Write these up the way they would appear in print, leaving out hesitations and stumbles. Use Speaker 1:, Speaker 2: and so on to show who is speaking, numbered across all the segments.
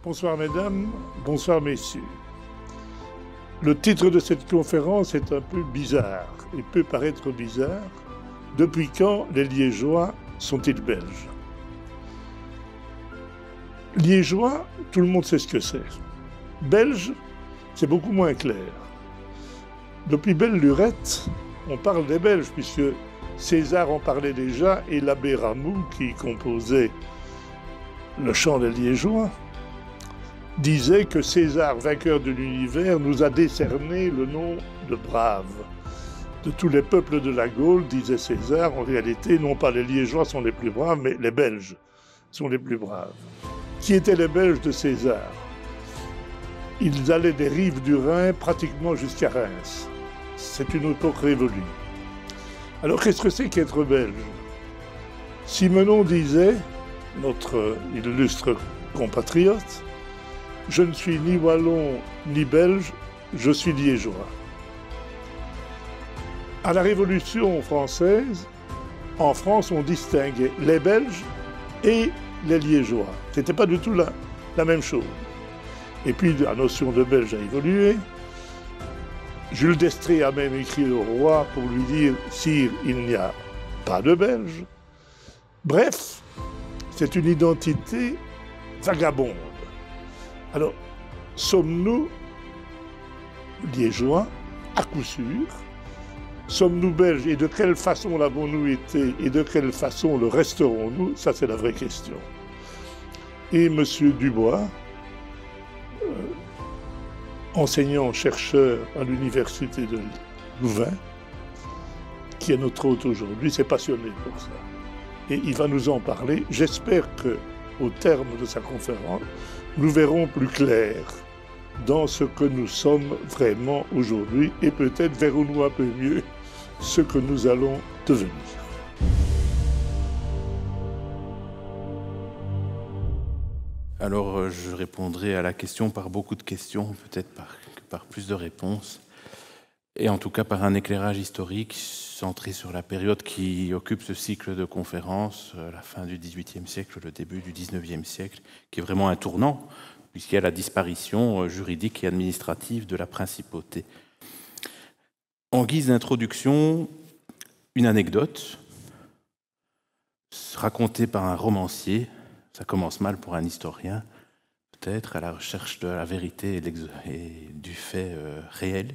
Speaker 1: Bonsoir mesdames, bonsoir messieurs. Le titre de cette conférence est un peu bizarre et peut paraître bizarre. Depuis quand les Liégeois sont-ils belges? Liégeois, tout le monde sait ce que c'est. Belge, c'est beaucoup moins clair. Depuis belle lurette, on parle des Belges puisque César en parlait déjà et l'abbé Ramoux, qui composait le chant des Liégeois, disait que César, vainqueur de l'univers, nous a décerné le nom de braves. De tous les peuples de la Gaule, disait César, en réalité, non pas les Liégeois sont les plus braves, mais les Belges sont les plus braves. Qui étaient les Belges de César? Ils allaient des rives du Rhin pratiquement jusqu'à Reims. C'est une époque révolue. Alors qu'est-ce que c'est qu'être belge? Simenon disait, notre illustre compatriote, « Je ne suis ni wallon ni belge, je suis liégeois ». À la Révolution française, en France, on distinguait les Belges et les Liégeois. Ce n'était pas du tout la même chose. Et puis la notion de Belge a évolué. Jules d'Estrées a même écrit au roi pour lui dire « Sire, il n'y a pas de Belge ». Bref, c'est une identité vagabonde. Alors, sommes-nous liégeois, à coup sûr? Sommes-nous belges et de quelle façon l'avons-nous été et de quelle façon le resterons-nous? Ça, c'est la vraie question. Et M. Dubois, enseignant-chercheur à l'université de Louvain, qui est notre hôte aujourd'hui, s'est passionné pour ça. Et il va nous en parler. J'espère qu'au terme de sa conférence, nous verrons plus clair dans ce que nous sommes vraiment aujourd'hui et peut-être verrons-nous un peu mieux ce que nous allons devenir.
Speaker 2: Alors, je répondrai à la question par beaucoup de questions, peut-être par plus de réponses, et en tout cas par un éclairage historique centré sur la période qui occupe ce cycle de conférences, la fin du XVIIIe siècle, le début du XIXe siècle, qui est vraiment un tournant, puisqu'il y a la disparition juridique et administrative de la principauté. En guise d'introduction, une anecdote racontée par un romancier. Ça commence mal pour un historien, peut-être, à la recherche de la vérité et du fait réel.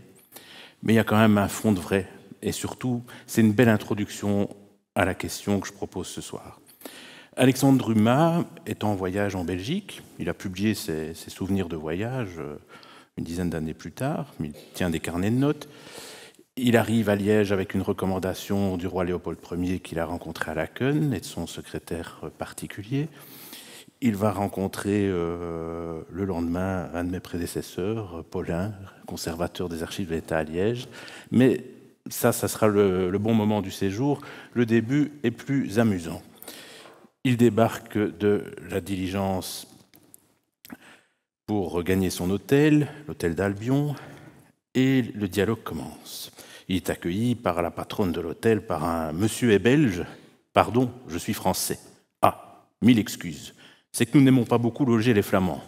Speaker 2: Mais il y a quand même un fond de vrai. Et surtout, c'est une belle introduction à la question que je propose ce soir. Alexandre Dumas est en voyage en Belgique. Il a publié ses souvenirs de voyage une dizaine d'années plus tard. Il tient des carnets de notes. Il arrive à Liège avec une recommandation du roi Léopold Ier qu'il a rencontré à Laeken et de son secrétaire particulier. Il va rencontrer le lendemain un de mes prédécesseurs, Paulin, conservateur des archives de l'État à Liège. Mais ça sera le bon moment du séjour. Le début est plus amusant. Il débarque de la diligence pour gagner son hôtel, l'hôtel d'Albion, et le dialogue commence. Il est accueilli par la patronne de l'hôtel, par un « Monsieur est belge ?»« Pardon, je suis français. »« Ah, mille excuses. C'est que nous n'aimons pas beaucoup loger les Flamands.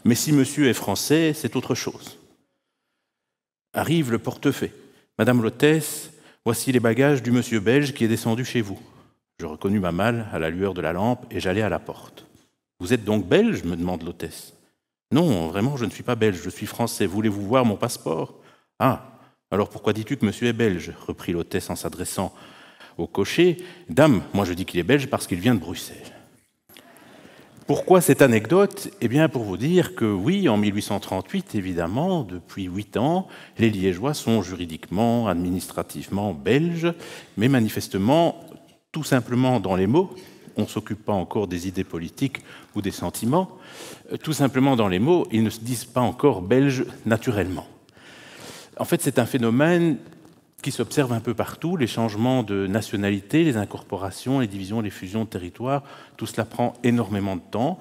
Speaker 2: Mais si monsieur est français, c'est autre chose. » Arrive le portefaix. « Madame l'hôtesse, voici les bagages du monsieur belge qui est descendu chez vous. » Je reconnus ma malle à la lueur de la lampe et j'allai à la porte. « Vous êtes donc belge ?» me demande l'hôtesse. « Non, vraiment, je ne suis pas belge, je suis français. Voulez-vous voir mon passeport ?»« Ah, alors pourquoi dis-tu que monsieur est belge ?» reprit l'hôtesse en s'adressant au cocher. « Dame, moi je dis qu'il est belge parce qu'il vient de Bruxelles. » Pourquoi cette anecdote? Eh bien, pour vous dire que oui, en 1838, évidemment, depuis 8 ans, les Liégeois sont juridiquement, administrativement belges, mais manifestement, tout simplement dans les mots, on ne s'occupe pas encore des idées politiques ou des sentiments, tout simplement dans les mots, ils ne se disent pas encore belges naturellement. En fait, c'est un phénomène qui s'observe un peu partout, les changements de nationalité, les incorporations, les divisions, les fusions de territoires, tout cela prend énormément de temps.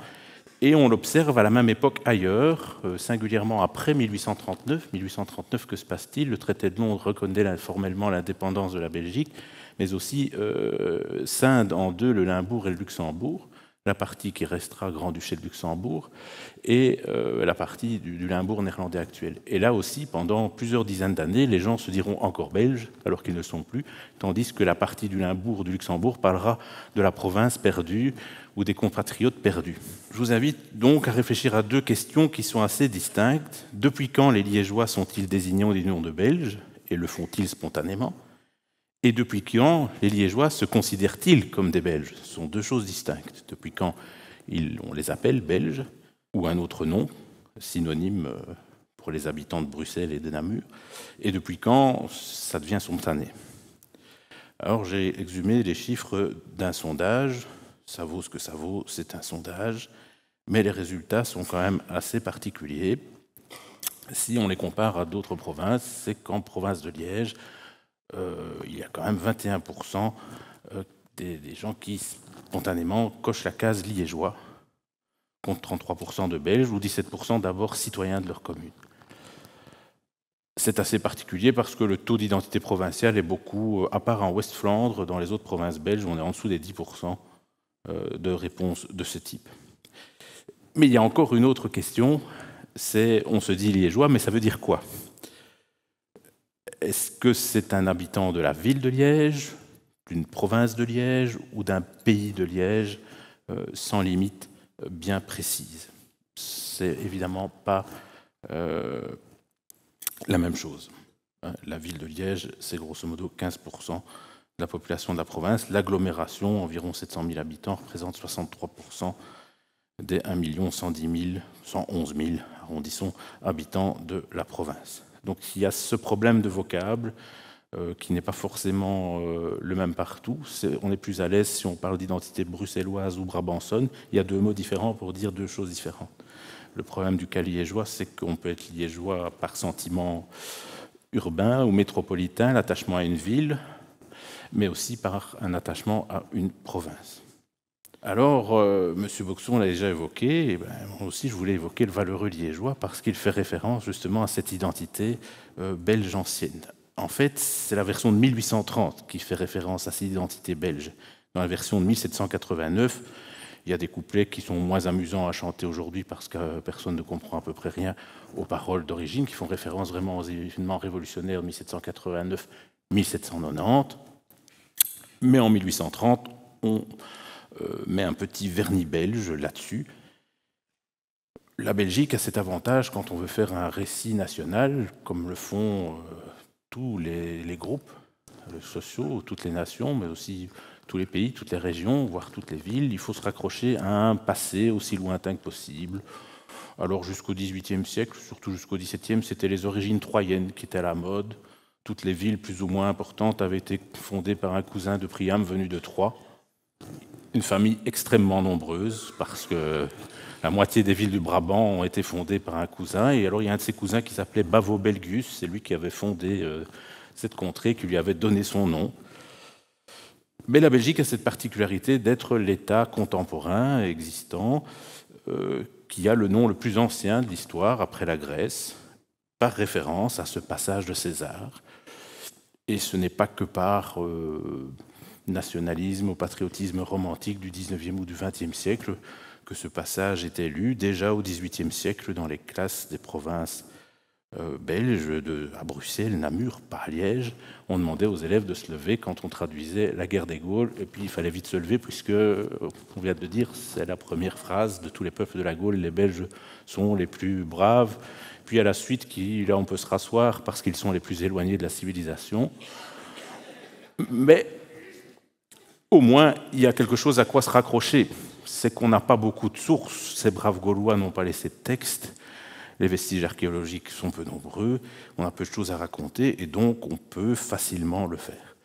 Speaker 2: Et on l'observe à la même époque ailleurs, singulièrement après 1839. 1839, que se passe-t-il? Le traité de Londres reconnaît formellement l'indépendance de la Belgique, mais aussi scinde en deux le Limbourg et le Luxembourg. la partie qui restera Grand-Duché de Luxembourg et la partie du Limbourg néerlandais actuel. Et là aussi, pendant plusieurs dizaines d'années, les gens se diront encore belges, alors qu'ils ne sont plus, tandis que la partie du Limbourg, du Luxembourg, parlera de la province perdue ou des compatriotes perdus. Je vous invite donc à réfléchir à deux questions qui sont assez distinctes. Depuis quand les Liégeois sont-ils désignés du nom de Belges, et le font-ils spontanément ? Et depuis quand les Liégeois se considèrent-ils comme des Belges ? Ce sont deux choses distinctes. Depuis quand on les appelle Belges, ou un autre nom, synonyme pour les habitants de Bruxelles et de Namur, et depuis quand ça devient spontané. Alors j'ai exhumé les chiffres d'un sondage, ça vaut ce que ça vaut, c'est un sondage, mais les résultats sont quand même assez particuliers. Si on les compare à d'autres provinces, c'est qu'en province de Liège, il y a quand même 21% des gens qui spontanément cochent la case liégeois, contre 33% de Belges ou 17% d'abord citoyens de leur commune. C'est assez particulier parce que le taux d'identité provinciale est beaucoup, à part en Ouest-Flandre, dans les autres provinces belges, on est en dessous des 10% de réponses de ce type. Mais il y a encore une autre question, c'est on se dit liégeois, mais ça veut dire quoi ? Est-ce que c'est un habitant de la ville de Liège, d'une province de Liège ou d'un pays de Liège sans limite bien précise? C'est évidemment pas la même chose. La ville de Liège, c'est grosso modo 15% de la population de la province. L'agglomération, environ 700 000 habitants, représente 63% des 1 110 000, 111 000, arrondissons, habitants de la province. Donc il y a ce problème de vocable qui n'est pas forcément le même partout. On est plus à l'aise si on parle d'identité bruxelloise ou brabançonne. Il y a deux mots différents pour dire deux choses différentes. Le problème du cas liégeois, c'est qu'on peut être liégeois par sentiment urbain ou métropolitain, l'attachement à une ville, mais aussi par un attachement à une province. Alors, M. Boxon l'a déjà évoqué, et moi aussi je voulais évoquer le valeureux liégeois parce qu'il fait référence justement à cette identité belge ancienne. En fait, c'est la version de 1830 qui fait référence à cette identité belge. Dans la version de 1789, il y a des couplets qui sont moins amusants à chanter aujourd'hui parce que personne ne comprend à peu près rien aux paroles d'origine, qui font référence vraiment aux événements révolutionnaires de 1789-1790. Mais en 1830, on met un petit vernis belge là-dessus. La Belgique a cet avantage quand on veut faire un récit national, comme le font tous les groupes sociaux, toutes les nations, mais aussi tous les pays, toutes les régions, voire toutes les villes. Il faut se raccrocher à un passé aussi lointain que possible. Alors jusqu'au XVIIIe siècle, surtout jusqu'au XVIIe, c'était les origines troyennes qui étaient à la mode. Toutes les villes plus ou moins importantes avaient été fondées par un cousin de Priam venu de Troyes. Une famille extrêmement nombreuse, parce que la moitié des villes du Brabant ont été fondées par un cousin. Et alors il y a un de ses cousins qui s'appelait Bavo Belgus, c'est lui qui avait fondé cette contrée, qui lui avait donné son nom. Mais la Belgique a cette particularité d'être l'État contemporain existant qui a le nom le plus ancien de l'histoire, après la Grèce, par référence à ce passage de César. Et ce n'est pas que par nationalisme ou patriotisme romantique du XIXe ou du XXe siècle que ce passage était lu. Déjà au XVIIIe siècle, dans les classes des provinces belges, à Bruxelles, Namur, pas à Liège, on demandait aux élèves de se lever quand on traduisait la guerre des Gaules, et puis il fallait vite se lever puisque, on vient de le dire, c'est la première phrase de tous les peuples de la Gaule, les Belges sont les plus braves, puis à la suite, là on peut se rasseoir parce qu'ils sont les plus éloignés de la civilisation. Mais au moins, il y a quelque chose à quoi se raccrocher. C'est qu'on n'a pas beaucoup de sources, ces braves Gaulois n'ont pas laissé de texte, les vestiges archéologiques sont peu nombreux, on a peu de choses à raconter, et donc on peut facilement le faire.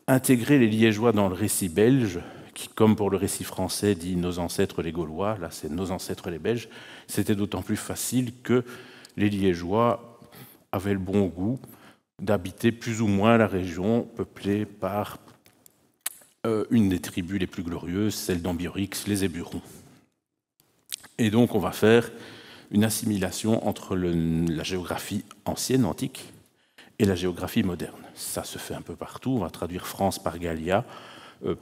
Speaker 2: Intégrer les Liégeois dans le récit belge, qui, comme pour le récit français, dit « nos ancêtres les Gaulois », là c'est « nos ancêtres les Belges », c'était d'autant plus facile que les Liégeois avaient le bon goût d'habiter plus ou moins la région peuplée par une des tribus les plus glorieuses, celle d'Ambiorix, les Éburons. Et donc on va faire une assimilation entre la géographie ancienne, antique, et la géographie moderne. Ça se fait un peu partout. On va traduire France par Gallia.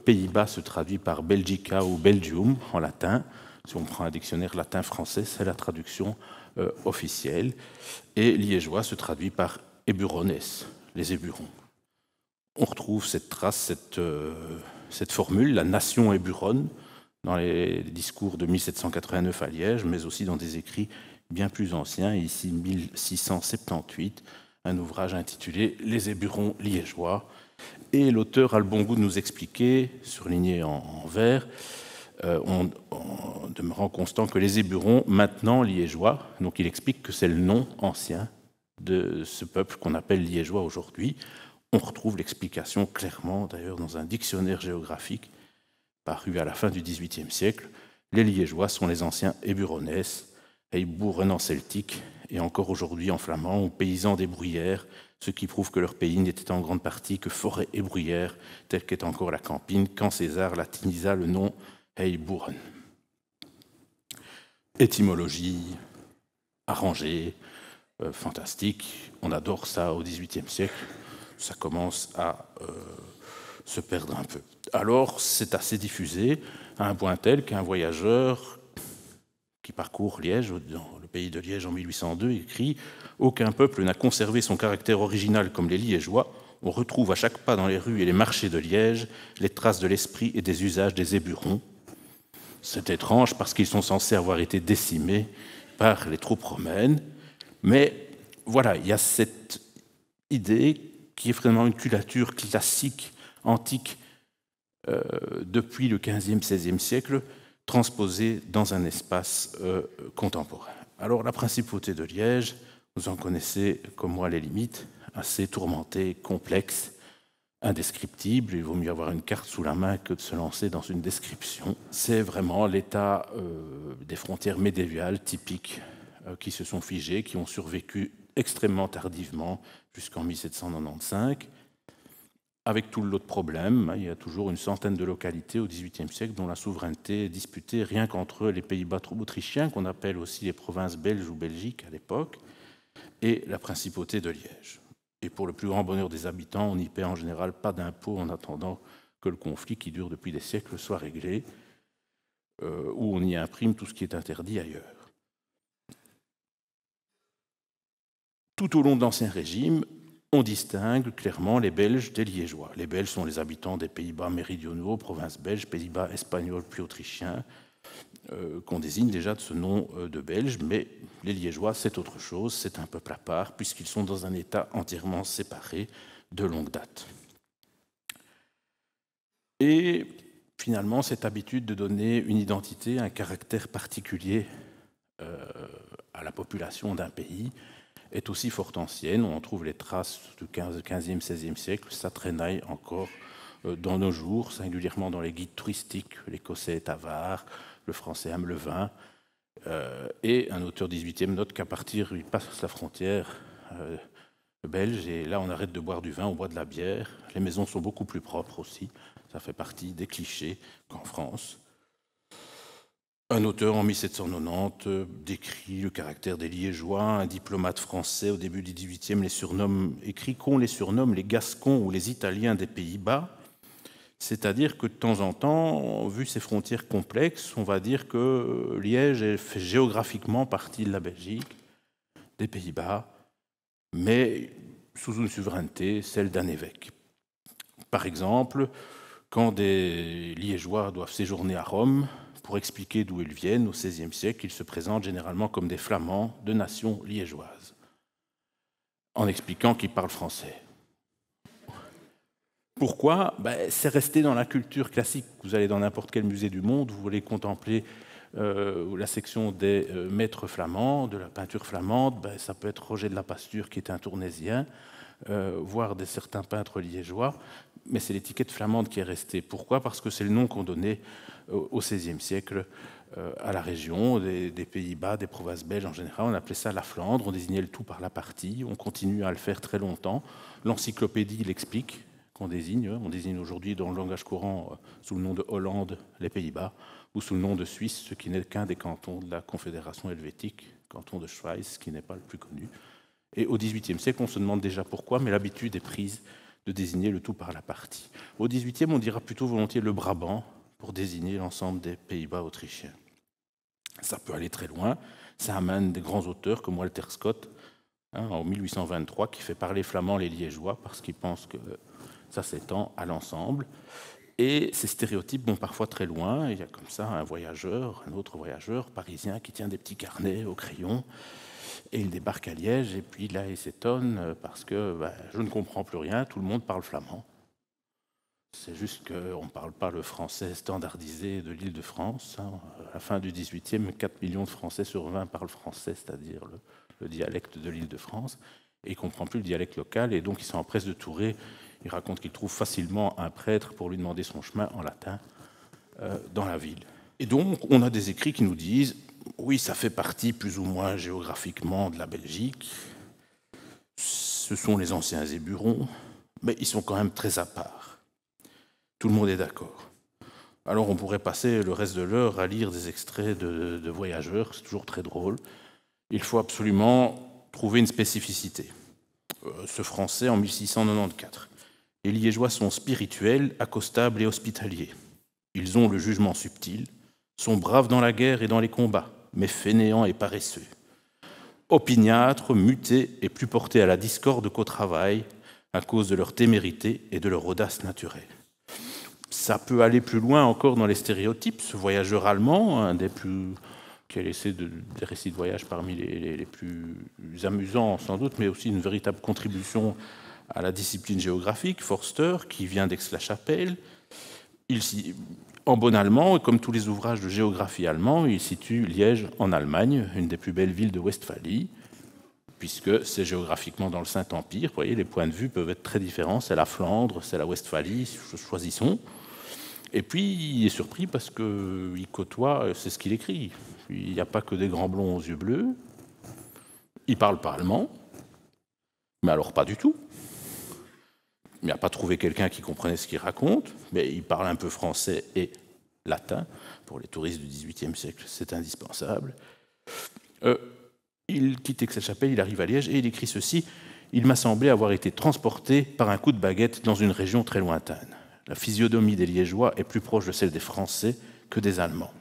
Speaker 2: Pays-Bas se traduit par Belgica ou Belgium en latin. Si on prend un dictionnaire latin-français, c'est la traduction officielle. Et liégeois se traduit par Éburones, les Éburons. On retrouve cette trace, cette formule, la nation éburonne, dans les discours de 1789 à Liège, mais aussi dans des écrits bien plus anciens, ici 1678, un ouvrage intitulé « Les Éburons liégeois ». Et l'auteur a le bon goût de nous expliquer, surligné en vert, en demeurant constant, que les Éburons, maintenant liégeois, donc il explique que c'est le nom ancien de ce peuple qu'on appelle liégeois aujourd'hui. On retrouve l'explication clairement, d'ailleurs, dans un dictionnaire géographique paru à la fin du XVIIIe siècle. Les liégeois sont les anciens Éburones, Eiburen en celtique, et encore aujourd'hui en flamand, ou paysans des bruyères, ce qui prouve que leur pays n'était en grande partie que forêt et bruyère, telle qu'est encore la Campine, quand César latinisa le nom Eiburen. Étymologie arrangée, fantastique, on adore ça au XVIIIe siècle, ça commence à se perdre un peu. Alors, c'est assez diffusé, à un point tel qu'un voyageur qui parcourt Liège, dans le pays de Liège en 1802, écrit « Aucun peuple n'a conservé son caractère original comme les Liégeois. On retrouve à chaque pas dans les rues et les marchés de Liège les traces de l'esprit et des usages des Éburons. C'est étrange parce qu'ils sont censés avoir été décimés par les troupes romaines. Mais voilà, il y a cette idée qui est vraiment une culture classique, antique, depuis le XVe, XVIe siècle, transposée dans un espace contemporain. Alors la principauté de Liège, vous en connaissez comme moi les limites, assez tourmentée, complexe, indescriptible. Il vaut mieux avoir une carte sous la main que de se lancer dans une description. C'est vraiment l'état des frontières médiévales typiques qui se sont figées, qui ont survécu extrêmement tardivement jusqu'en 1795. Avec tout l'autre problème, il y a toujours une centaine de localités au XVIIIe siècle dont la souveraineté est disputée rien qu'entre les Pays-Bas autrichiens, qu'on appelle aussi les provinces belges ou belgiques à l'époque, et la principauté de Liège. Et pour le plus grand bonheur des habitants, on n'y paie en général pas d'impôts en attendant que le conflit qui dure depuis des siècles soit réglé, où on y imprime tout ce qui est interdit ailleurs. Tout au long de l'Ancien Régime, on distingue clairement les Belges des Liégeois. Les Belges sont les habitants des Pays-Bas méridionaux, provinces belges, Pays-Bas espagnols puis autrichiens, qu'on désigne déjà de ce nom de Belges, mais les Liégeois, c'est autre chose, c'est un peuple à part, puisqu'ils sont dans un état entièrement séparé de longue date. Et finalement, cette habitude de donner une identité, un caractère particulier à la population d'un pays, est aussi fort ancienne. On en trouve les traces du 15e, 16e siècle. Ça traînaille encore dans nos jours, singulièrement dans les guides touristiques. L'écossais est avare, le français aime le vin. Et un auteur 18e note qu'à partir, il passe la frontière belge, et là on arrête de boire du vin, on boit de la bière. Les maisons sont beaucoup plus propres aussi. Ça fait partie des clichés qu'en France. Un auteur en 1790 décrit le caractère des Liégeois. Un diplomate français au début du XVIIIe les surnomme, écrit qu'on les surnomme les Gascons ou les Italiens des Pays-Bas. C'est-à-dire que de temps en temps, vu ces frontières complexes, on va dire que Liège fait géographiquement partie de la Belgique, des Pays-Bas, mais sous une souveraineté, celle d'un évêque. Par exemple, quand des Liégeois doivent séjourner à Rome, pour expliquer d'où ils viennent, au XVIe siècle, ils se présentent généralement comme des Flamands de nation liégeoise, en expliquant qu'ils parlent français. Pourquoi ? C'est resté dans la culture classique. Vous allez dans n'importe quel musée du monde, vous voulez contempler la section des maîtres flamands, de la peinture flamande, ça peut être Roger de la Pasture qui est un Tournésien, voire certains peintres liégeois, mais c'est l'étiquette flamande qui est restée. Pourquoi ? Parce que c'est le nom qu'on donnait au XVIe siècle à la région, des Pays-Bas, des provinces belges en général. On appelait ça la Flandre, on désignait le tout par la partie, on continue à le faire très longtemps. L'encyclopédie l'explique, qu'on désigne. On désigne aujourd'hui dans le langage courant sous le nom de Hollande les Pays-Bas, ou sous le nom de Suisse, ce qui n'est qu'un des cantons de la Confédération helvétique, canton de Schweiz, qui n'est pas le plus connu. Et au XVIIIe siècle, on se demande déjà pourquoi, mais l'habitude est prise de désigner le tout par la partie. Au XVIIIe, on dira plutôt volontiers le Brabant pour désigner l'ensemble des Pays-Bas autrichiens. Ça peut aller très loin. Ça amène des grands auteurs comme Walter Scott, en 1823, qui fait parler flamand les Liégeois parce qu'il pense que ça s'étend à l'ensemble. Et ces stéréotypes vont parfois très loin. Il y a comme ça un autre voyageur parisien qui tient des petits carnets au crayon et il débarque à Liège et puis là il s'étonne parce que je ne comprends plus rien, tout le monde parle flamand. C'est juste qu'on ne parle pas le français standardisé de l'Île-de-France. À la fin du XVIIIe, 4 millions de Français sur 20 parlent français, c'est-à-dire le dialecte de l'Île-de-France, et ils ne comprennent plus le dialecte local, et donc ils s'empressent de Touré. Il raconte qu'il trouve facilement un prêtre pour lui demander son chemin en latin dans la ville. Et donc, on a des écrits qui nous disent « Oui, ça fait partie plus ou moins géographiquement de la Belgique. Ce sont les anciens Éburons, mais ils sont quand même très à part. » Tout le monde est d'accord. Alors, on pourrait passer le reste de l'heure à lire des extraits de voyageurs. C'est toujours très drôle. Il faut absolument trouver une spécificité. Ce français, en 1694. Les Liégeois sont spirituels, accostables et hospitaliers. Ils ont le jugement subtil, sont braves dans la guerre et dans les combats, mais fainéants et paresseux. Opiniâtres, mutés et plus portés à la discorde qu'au travail, à cause de leur témérité et de leur audace naturelle. Ça peut aller plus loin encore dans les stéréotypes. Ce voyageur allemand, un des plus... qui a laissé des récits de voyage parmi les plus amusants sans doute, mais aussi une véritable contribution à la discipline géographique, Forster, qui vient d'Aix-la-Chapelle. En bon allemand, et comme tous les ouvrages de géographie allemands, il situe Liège en Allemagne, une des plus belles villes de Westphalie, puisque c'est géographiquement dans le Saint-Empire. Vous voyez, les points de vue peuvent être très différents. C'est la Flandre, c'est la Westphalie, choisissons. Et puis, il est surpris parce qu'il côtoie, c'est ce qu'il écrit. Il n'y a pas que des grands blonds aux yeux bleus. Il ne parle pas allemand, mais alors pas du tout. Il n'a pas trouvé quelqu'un qui comprenait ce qu'il raconte, mais il parle un peu français et latin. Pour les touristes du XVIIIe siècle, c'est indispensable. Il quitte Aix-la-Chapelle, il arrive à Liège et il écrit ceci. « Il m'a semblé avoir été transporté par un coup de baguette dans une région très lointaine. La physionomie des Liégeois est plus proche de celle des Français que des Allemands.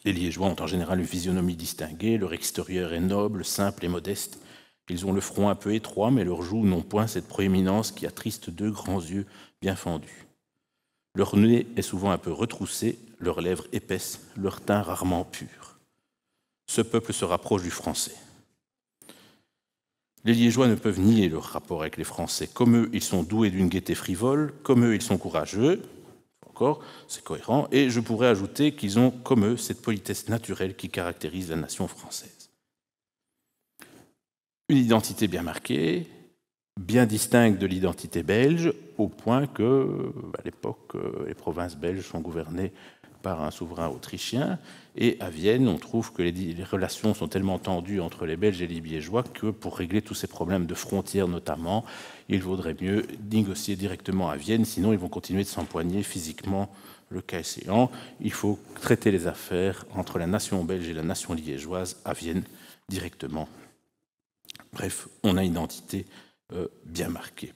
Speaker 2: Les Liégeois ont en général une physionomie distinguée, leur extérieur est noble, simple et modeste. Ils ont le front un peu étroit, mais leurs joues n'ont point cette proéminence qui attriste deux grands yeux bien fendus. Leur nez est souvent un peu retroussé, leurs lèvres épaisses, leur teint rarement pur. Ce peuple se rapproche du français. Les Liégeois ne peuvent nier leur rapport avec les Français. Comme eux, ils sont doués d'une gaieté frivole, comme eux, ils sont courageux, encore, c'est cohérent, et je pourrais ajouter qu'ils ont, comme eux, cette politesse naturelle qui caractérise la nation française. Une identité bien marquée, bien distincte de l'identité belge, au point que, à l'époque, les provinces belges sont gouvernées par un souverain autrichien, et à Vienne, on trouve que les relations sont tellement tendues entre les Belges et les Liégeois que pour régler tous ces problèmes de frontières notamment, il vaudrait mieux négocier directement à Vienne, sinon ils vont continuer de s'empoigner physiquement le cas échéant. Il faut traiter les affaires entre la nation belge et la nation liégeoise à Vienne directement. Bref, on a une identité bien marquée.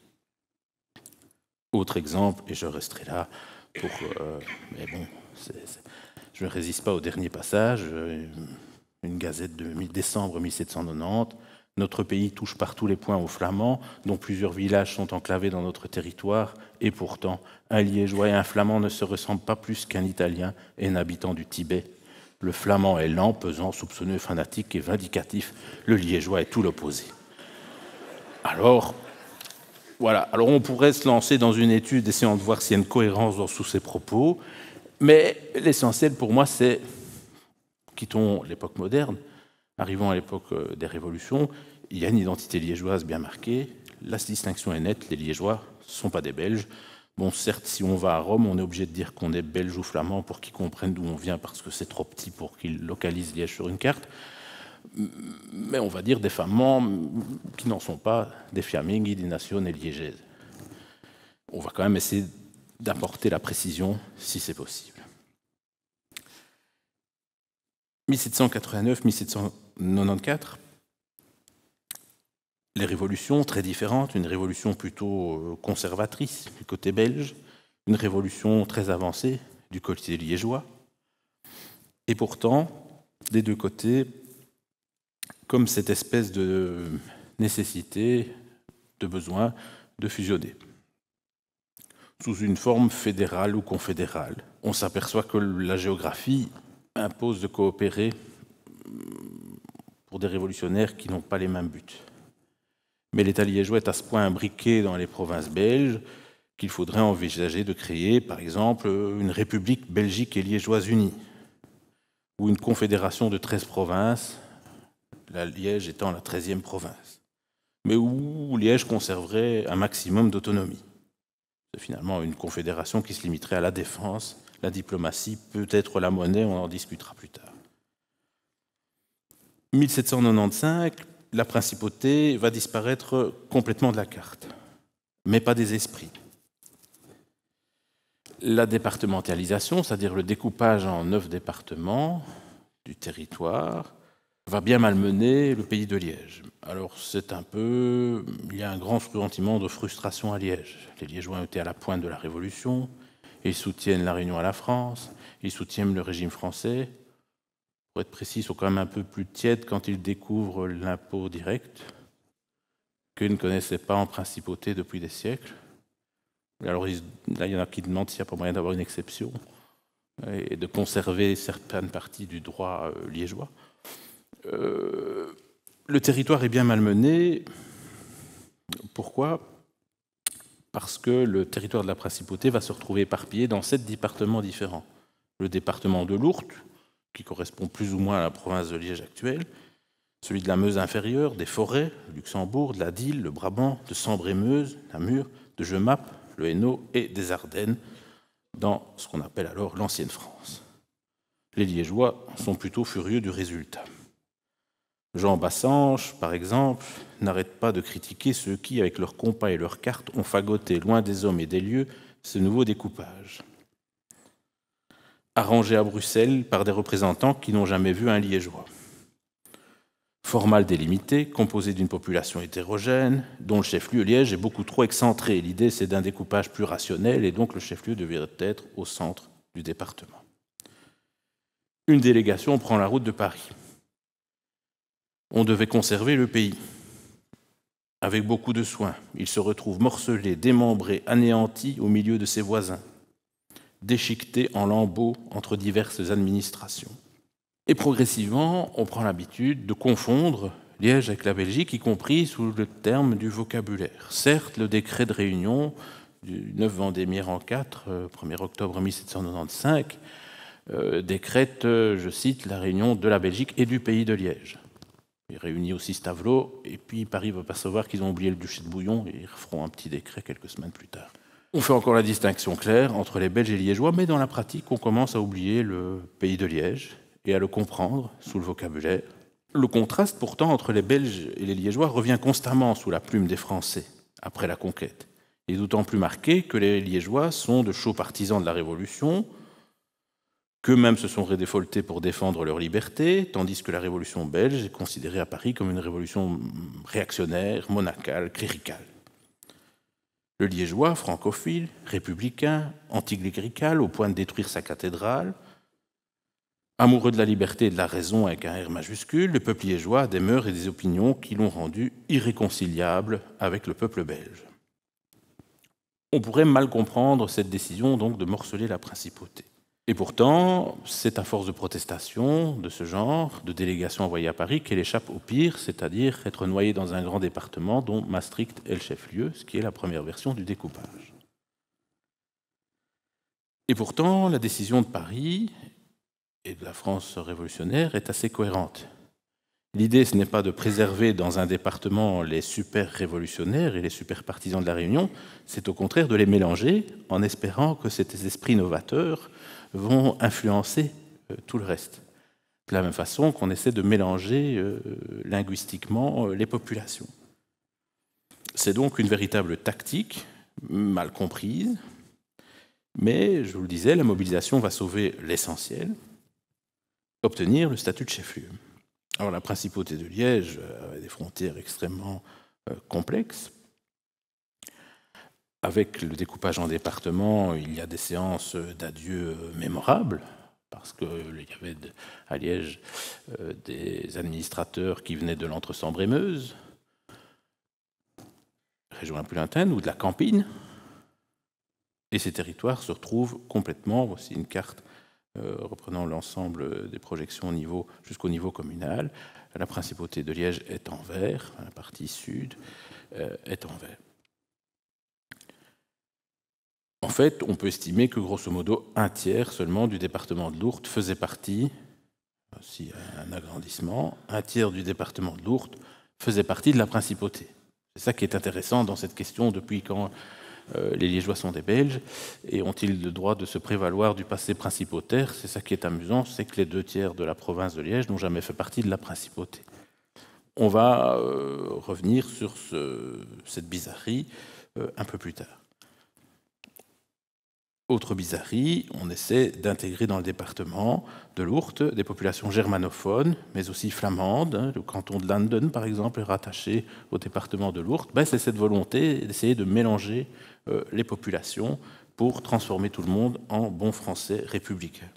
Speaker 2: Autre exemple, et je resterai là pour... mais bon, je ne résiste pas au dernier passage, une gazette de décembre 1790. Notre pays touche par tous les points aux Flamands, dont plusieurs villages sont enclavés dans notre territoire, et pourtant, un Liégeois et un Flamand ne se ressemblent pas plus qu'un Italien et un habitant du Tibet. Le Flamand est lent, pesant, soupçonneux, fanatique et vindicatif. Le Liégeois est tout l'opposé. Alors, voilà. Alors, on pourrait se lancer dans une étude essayant de voir s'il y a une cohérence dans tous ces propos, mais l'essentiel pour moi, c'est, quittons l'époque moderne, arrivons à l'époque des révolutions, il y a une identité liégeoise bien marquée, la distinction est nette, les Liégeois ne sont pas des Belges. Bon, certes, si on va à Rome, on est obligé de dire qu'on est belge ou flamand pour qu'ils comprennent d'où on vient, parce que c'est trop petit pour qu'ils localisent Liège sur une carte. Mais on va dire des Flamands qui n'en sont pas, des Fiamminghi, des Nations et liégaises. On va quand même essayer d'apporter la précision si c'est possible. 1789-1794, Les révolutions, très différentes, une révolution plutôt conservatrice du côté belge, une révolution très avancée du côté liégeois. Et pourtant, des deux côtés, comme cette espèce de nécessité, de besoin de fusionner. Sous une forme fédérale ou confédérale. On s'aperçoit que la géographie impose de coopérer pour des révolutionnaires qui n'ont pas les mêmes buts. Mais l'État liégeois est à ce point imbriqué dans les provinces belges qu'il faudrait envisager de créer, par exemple, une république belgique et liégeoise unie, ou une confédération de 13 provinces, la Liège étant la 13e province, mais où Liège conserverait un maximum d'autonomie. C'est finalement une confédération qui se limiterait à la défense, la diplomatie, peut-être la monnaie, on en discutera plus tard. 1795, la principauté va disparaître complètement de la carte, mais pas des esprits. La départementalisation, c'est-à-dire le découpage en 9 départements du territoire, va bien malmener le pays de Liège. Alors il y a un grand sentiment de frustration à Liège. Les Liégeois ont été à la pointe de la Révolution, ils soutiennent la Réunion à la France, ils soutiennent le régime français. Pour être précis, ils sont quand même un peu plus tièdes quand ils découvrent l'impôt direct, qu'ils ne connaissaient pas en principauté depuis des siècles. Alors là, il y en a qui demandent s'il n'y a pas moyen d'avoir une exception et de conserver certaines parties du droit liégeois. Le territoire est bien malmené. Pourquoi ? Parce que le territoire de la principauté va se retrouver éparpillé dans 7 départements différents. Le département de l'Ourthe, qui correspond plus ou moins à la province de Liège actuelle, celui de la Meuse inférieure, des Forêts, le Luxembourg, de la Dyle, le Brabant, de Sambre-et-Meuse, Namur, de Jemappes, le Hainaut et des Ardennes, dans ce qu'on appelle alors l'ancienne France. Les Liégeois sont plutôt furieux du résultat. Jean Bassange, par exemple, n'arrête pas de critiquer ceux qui, avec leurs compas et leurs cartes, ont fagoté loin des hommes et des lieux ce nouveau découpage. Arrangé à Bruxelles par des représentants qui n'ont jamais vu un Liégeois. Formal délimité, composé d'une population hétérogène, dont le chef-lieu Liège est beaucoup trop excentré. L'idée, c'est d'un découpage plus rationnel, et donc le chef-lieu devait être au centre du département. Une délégation prend la route de Paris. On devait conserver le pays. Avec beaucoup de soin, il se retrouve morcelé, démembré, anéanti au milieu de ses voisins, déchiqueté en lambeaux entre diverses administrations. Et progressivement, on prend l'habitude de confondre Liège avec la Belgique, y compris sous le terme du vocabulaire. Certes, le décret de réunion du 9 Vendémiaire en 4, 1er octobre 1795, décrète, je cite, la réunion de la Belgique et du pays de Liège. Il réunit aussi Stavelot, et puis Paris va percevoir qu'ils ont oublié le duché de Bouillon, et ils referont un petit décret quelques semaines plus tard. On fait encore la distinction claire entre les Belges et les Liégeois, mais dans la pratique, on commence à oublier le pays de Liège et à le comprendre sous le vocabulaire. Le contraste, pourtant, entre les Belges et les Liégeois revient constamment sous la plume des Français, après la conquête. Il est d'autant plus marqué que les Liégeois sont de chauds partisans de la Révolution, qu'eux-mêmes se sont redéfoltés pour défendre leur liberté, tandis que la Révolution belge est considérée à Paris comme une révolution réactionnaire, monacale, cléricale. Le Liégeois, francophile, républicain, anticlérical, au point de détruire sa cathédrale, amoureux de la liberté et de la raison avec un R majuscule, le peuple liégeois a des mœurs et des opinions qui l'ont rendu irréconciliable avec le peuple belge. On pourrait mal comprendre cette décision donc de morceler la principauté. Et pourtant, c'est à force de protestations de ce genre, de délégations envoyées à Paris, qu'elle échappe au pire, c'est-à-dire être noyée dans un grand département dont Maastricht est le chef-lieu, ce qui est la première version du découpage. Et pourtant, la décision de Paris et de la France révolutionnaire est assez cohérente. L'idée, ce n'est pas de préserver dans un département les super révolutionnaires et les super partisans de la Réunion, c'est au contraire de les mélanger en espérant que ces esprits novateurs vont influencer tout le reste. De la même façon qu'on essaie de mélanger linguistiquement les populations. C'est donc une véritable tactique, mal comprise, mais, je vous le disais, la mobilisation va sauver l'essentiel, obtenir le statut de chef-lieu. Alors la principauté de Liège avait des frontières extrêmement complexe. Avec le découpage en départements, il y a des séances d'adieu mémorables, parce qu'il y avait à Liège des administrateurs qui venaient de l'Entre-Sambre-et-Meuse, région la plus lointaine, ou de la Campine. Et ces territoires se retrouvent complètement, voici une carte reprenant l'ensemble des projections jusqu'au niveau communal. La principauté de Liège est en vert, la partie sud est en vert. En fait, on peut estimer que grosso modo, un tiers seulement du département de l'Ourthe faisait partie, aussi un agrandissement, un tiers du département de l'Ourthe faisait partie de la principauté. C'est ça qui est intéressant dans cette question, depuis quand les Liégeois sont des Belges, et ont-ils le droit de se prévaloir du passé principautaire? C'est ça qui est amusant, c'est que les 2 tiers de la province de Liège n'ont jamais fait partie de la principauté. On va revenir sur cette bizarrerie un peu plus tard. Autre bizarrerie, on essaie d'intégrer dans le département de l'Ourthe des populations germanophones, mais aussi flamandes. Le canton de Landen, par exemple, est rattaché au département de l'Ourthe. C'est cette volonté d'essayer de mélanger les populations pour transformer tout le monde en bon français républicain.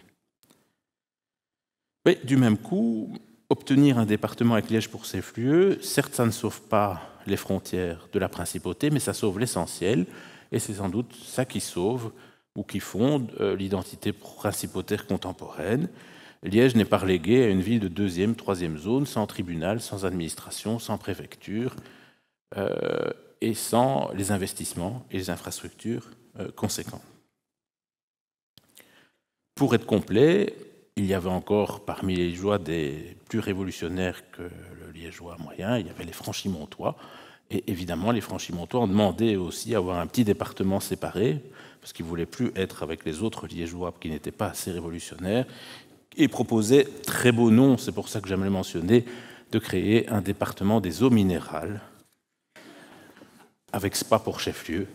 Speaker 2: Mais du même coup, obtenir un département avec Liège pour chef-lieu, certes, ça ne sauve pas les frontières de la principauté, mais ça sauve l'essentiel, et c'est sans doute ça qui sauve ou qui fonde l'identité principautaire contemporaine. Liège n'est pas relégué à une ville de 2e, 3e zone, sans tribunal, sans administration, sans préfecture, et sans les investissements et les infrastructures conséquents. Pour être complet, il y avait encore parmi les Liégeois des plus révolutionnaires que le Liégeois moyen, il y avait les Franchimontois, et évidemment les Franchimontois ont demandé aussi à avoir un petit département séparé, parce qu'ils ne voulaient plus être avec les autres Liégeois qui n'étaient pas assez révolutionnaires, et proposaient, très beau nom, c'est pour ça que j'aime le mentionner, de créer un département des eaux minérales, avec Spa pour chef-lieu.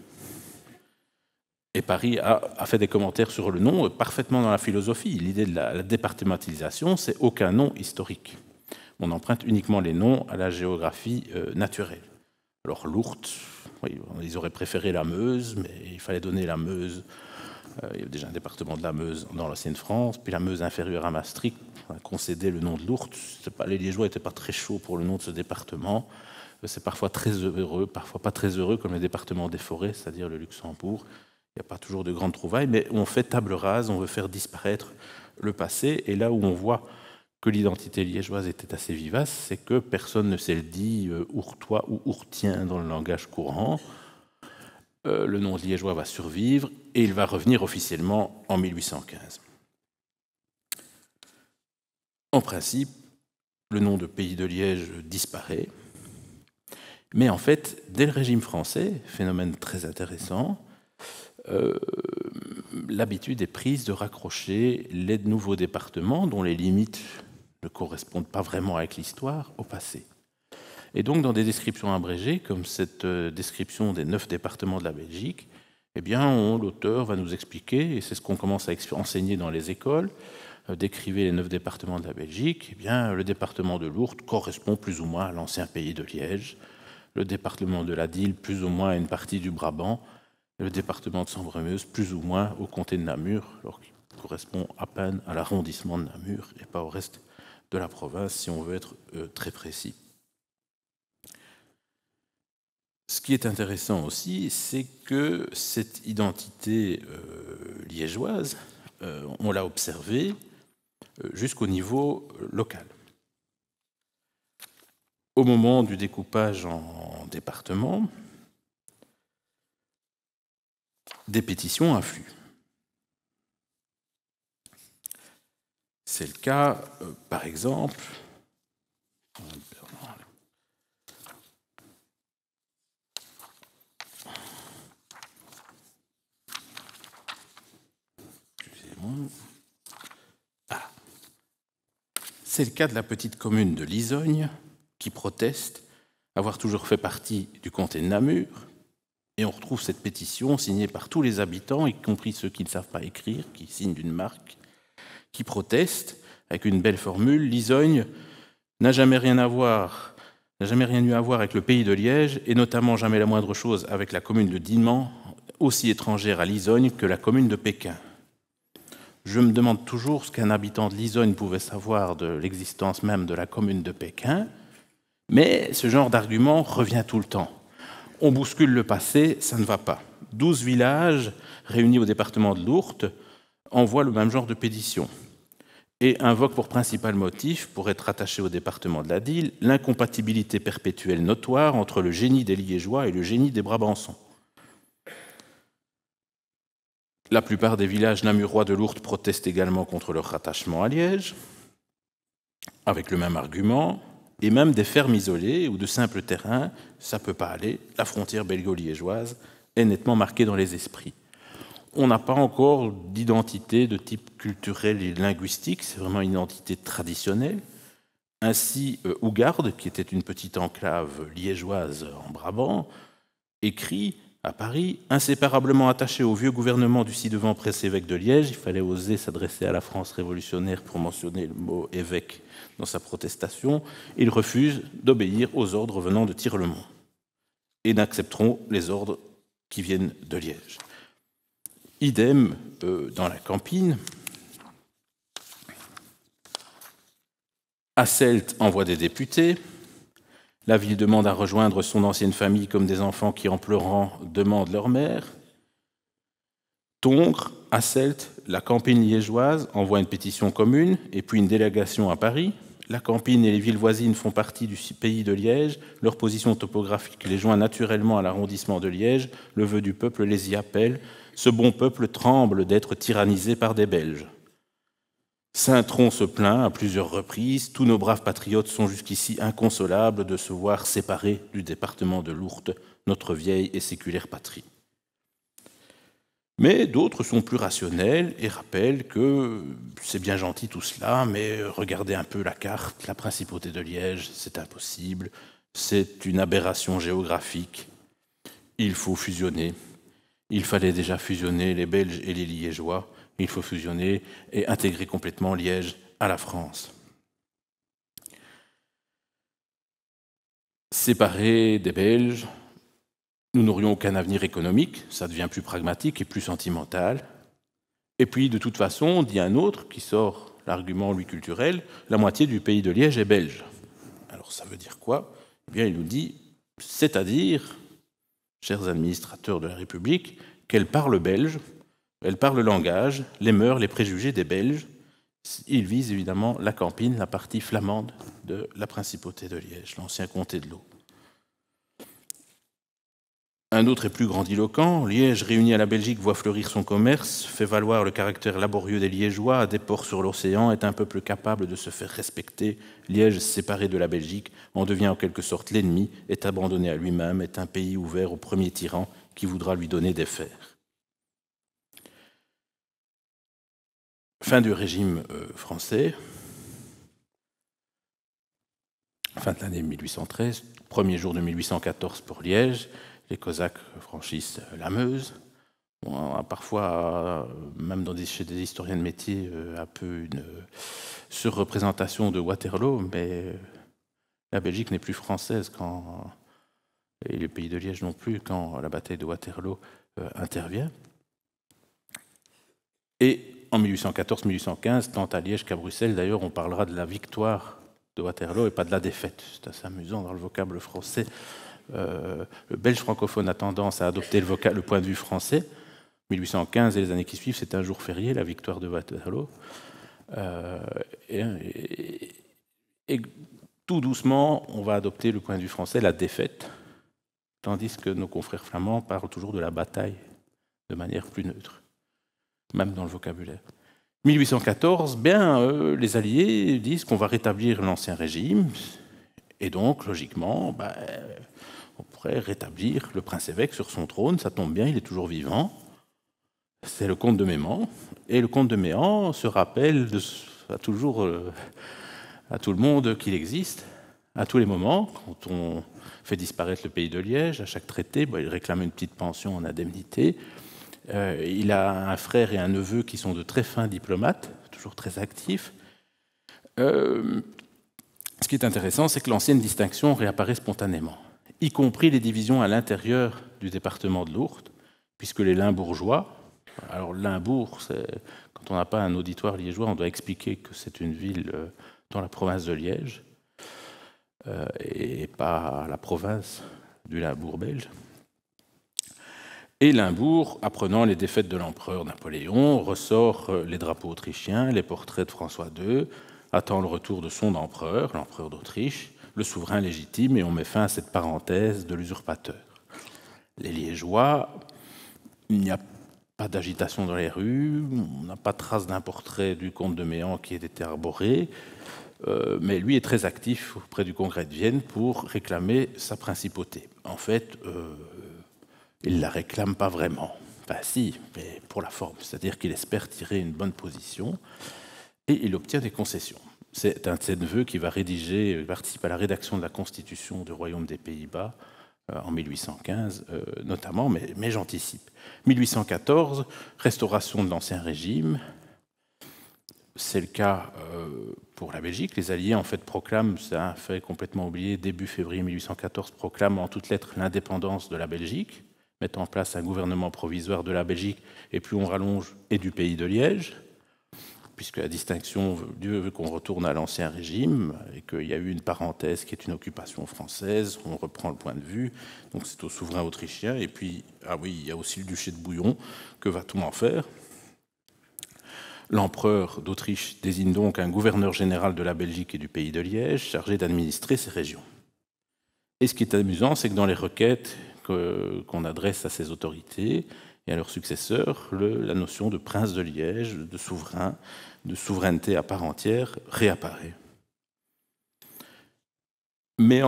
Speaker 2: Et Paris a fait des commentaires sur le nom, parfaitement dans la philosophie. L'idée de la départementalisation, c'est aucun nom historique. On emprunte uniquement les noms à la géographie naturelle. Alors l'Ourthe, oui, ils auraient préféré la Meuse, mais il fallait donner la Meuse. Il y avait déjà un département de la Meuse dans l'ancienne France, puis la Meuse inférieure à Maastricht a concédé le nom de l'Ourthe. Les Liégeois n'étaient pas très chauds pour le nom de ce département. C'est parfois très heureux, parfois pas très heureux, comme le département des Forêts, c'est-à-dire le Luxembourg. Il n'y a pas toujours de grandes trouvailles, mais on fait table rase, on veut faire disparaître le passé. Et là où on voit que l'identité liégeoise était assez vivace, c'est que personne ne s'est dit ourtois ou ourtien dans le langage courant. Le nom de liégeois va survivre et il va revenir officiellement en 1815. En principe, le nom de pays de Liège disparaît. Mais en fait, dès le régime français, phénomène très intéressant, l'habitude est prise de raccrocher les nouveaux départements dont les limites ne correspondent pas vraiment avec l'histoire au passé. Et donc, dans des descriptions abrégées, comme cette description des 9 départements de la Belgique, eh bien, l'auteur va nous expliquer, et c'est ce qu'on commence à enseigner dans les écoles, décrivez les 9 départements de la Belgique, eh bien, le département de l'Ourthe correspond plus ou moins à l'ancien pays de Liège, le département de la Dyle plus ou moins à une partie du Brabant, et le département de Sambre-et-Meuse plus ou moins au comté de Namur, alors qu'il correspond à peine à l'arrondissement de Namur et pas au reste de la province, si on veut être très précis. Ce qui est intéressant aussi, c'est que cette identité liégeoise, on l'a observée jusqu'au niveau local. Au moment du découpage en départements, des pétitions affluent. C'est le cas, par exemple, c'est le cas de la petite commune de Lisogne qui proteste avoir toujours fait partie du comté de Namur. Et on retrouve cette pétition signée par tous les habitants, y compris ceux qui ne savent pas écrire, qui signent d'une marque, qui protestent avec une belle formule. Lisogne n'a jamais rien à voir n'a jamais rien eu à voir avec le pays de Liège, et notamment jamais la moindre chose avec la commune de Dinan, aussi étrangère à l'Isogne que la commune de Pékin. Je me demande toujours ce qu'un habitant de l'Isogne pouvait savoir de l'existence même de la commune de Pékin, mais ce genre d'argument revient tout le temps. On bouscule le passé, ça ne va pas. 12 villages réunis au département de l'Ourthe envoient le même genre de pétition et invoquent pour principal motif, pour être attaché au département de la Dyle, l'incompatibilité perpétuelle notoire entre le génie des Liégeois et le génie des Brabançons. La plupart des villages namurois de l'Ourthe protestent également contre leur rattachement à Liège, avec le même argument, et même des fermes isolées ou de simples terrains, ça ne peut pas aller, la frontière belgo-liégeoise est nettement marquée dans les esprits. On n'a pas encore d'identité de type culturel et linguistique, c'est vraiment une identité traditionnelle. Ainsi, Ougarde, qui était une petite enclave liégeoise en Brabant, écrit à Paris, inséparablement attaché au vieux gouvernement du ci-devant prince-évêque de Liège, il fallait oser s'adresser à la France révolutionnaire pour mentionner le mot évêque dans sa protestation, il refuse d'obéir aux ordres venant de Tirlemont et n'accepteront les ordres qui viennent de Liège. Idem dans la Campine. Asselt envoie des députés. La ville demande à rejoindre son ancienne famille comme des enfants qui, en pleurant, demandent leur mère. Tongres, Asselt, la Campine liégeoise envoient une pétition commune et puis une délégation à Paris. La Campine et les villes voisines font partie du pays de Liège. Leur position topographique les joint naturellement à l'arrondissement de Liège. Le vœu du peuple les y appelle. Ce bon peuple tremble d'être tyrannisé par des Belges. Saint-Tron se plaint à plusieurs reprises. Tous nos braves patriotes sont jusqu'ici inconsolables de se voir séparés du département de l'Ourthe, notre vieille et séculaire patrie. Mais d'autres sont plus rationnels et rappellent que c'est bien gentil tout cela, mais regardez un peu la carte, la principauté de Liège, c'est impossible, c'est une aberration géographique, il faut fusionner. Il fallait déjà fusionner les Belges et les Liégeois, il faut fusionner et intégrer complètement Liège à la France. Séparés des Belges, nous n'aurions aucun avenir économique, ça devient plus pragmatique et plus sentimental. Et puis, de toute façon, dit un autre qui sort l'argument, lui, culturel, la moitié du pays de Liège est belge. Alors, ça veut dire quoi ? Eh bien, il nous dit, c'est-à-dire, chers administrateurs de la République, qu'elle parle belge, elle parle le langage, les mœurs, les préjugés des Belges. Il vise évidemment la Campine, la partie flamande de la principauté de Liège, l'ancien comté de l'Aube. Un autre est plus grandiloquent. Liège, réuni à la Belgique, voit fleurir son commerce, fait valoir le caractère laborieux des Liégeois, a des ports sur l'océan, est un peuple capable de se faire respecter. Liège, séparé de la Belgique, en devient en quelque sorte l'ennemi, est abandonné à lui-même, est un pays ouvert au premier tyran qui voudra lui donner des fers. Fin du régime français, fin de l'année 1813, premier jour de 1814 pour Liège, les Cosaques franchissent la Meuse. Bon, parfois, même chez des historiens de métier, un peu une surreprésentation de Waterloo, mais la Belgique n'est plus française et le pays de Liège non plus quand la bataille de Waterloo intervient. Et en 1814-1815, tant à Liège qu'à Bruxelles, d'ailleurs, on parlera de la victoire de Waterloo et pas de la défaite. C'est assez amusant dans le vocable français. Le belge francophone a tendance à adopter le point de vue français. 1815 et les années qui suivent, c'est un jour férié, la victoire de Waterloo. Et tout doucement, on va adopter le point de vue français, la défaite, tandis que nos confrères flamands parlent toujours de la bataille de manière plus neutre, même dans le vocabulaire. 1814, les Alliés disent qu'on va rétablir l'ancien régime, et donc, logiquement, on pourrait rétablir le prince-évêque sur son trône, ça tombe bien, il est toujours vivant. C'est le comte de Méhan, et le comte de Méhan se rappelle à tout le monde qu'il existe, à tous les moments, quand on fait disparaître le pays de Liège, à chaque traité, il réclame une petite pension en indemnité. Il a un frère et un neveu qui sont de très fins diplomates, toujours très actifs. Ce qui est intéressant, c'est que l'ancienne distinction réapparaît spontanément, y compris les divisions à l'intérieur du département de l'Ourthe, puisque les Limbourgeois, alors Limbourg, quand on n'a pas un auditoire liégeois, on doit expliquer que c'est une ville dans la province de Liège, et pas la province du Limbourg belge. Et Limbourg, apprenant les défaites de l'empereur Napoléon, ressort les drapeaux autrichiens, les portraits de François II, attend le retour de son empereur, l'empereur d'Autriche, le souverain légitime, et on met fin à cette parenthèse de l'usurpateur. Les Liégeois, il n'y a pas d'agitation dans les rues, on n'a pas de trace d'un portrait du comte de Méan qui ait été arboré, mais lui est très actif auprès du Congrès de Vienne pour réclamer sa principauté. En fait, il ne la réclame pas vraiment. Enfin si, mais pour la forme, c'est-à-dire qu'il espère tirer une bonne position, et il obtient des concessions. C'est un de ses neveux qui va participe à la rédaction de la Constitution du Royaume des Pays-Bas en 1815, notamment, mais j'anticipe. 1814, restauration de l'Ancien Régime. C'est le cas pour la Belgique. Les Alliés, en fait, proclament, c'est un fait complètement oublié, début février 1814, proclament en toutes lettres l'indépendance de la Belgique, mettant en place un gouvernement provisoire de la Belgique, et plus on rallonge, et du pays de Liège, puisque la distinction, Dieu veut qu'on retourne à l'Ancien Régime, et qu'il y a eu une parenthèse qui est une occupation française, on reprend le point de vue, donc c'est au souverain autrichien, et puis, ah oui, il y a aussi le duché de Bouillon, que va-t-on en faire ? L'empereur d'Autriche désigne donc un gouverneur général de la Belgique et du pays de Liège, chargé d'administrer ces régions. Et ce qui est amusant, c'est que dans les requêtes qu'on adresse à ces autorités et à leurs successeurs, la notion de prince de Liège, de souverain, de souveraineté à part entière réapparaît. Mais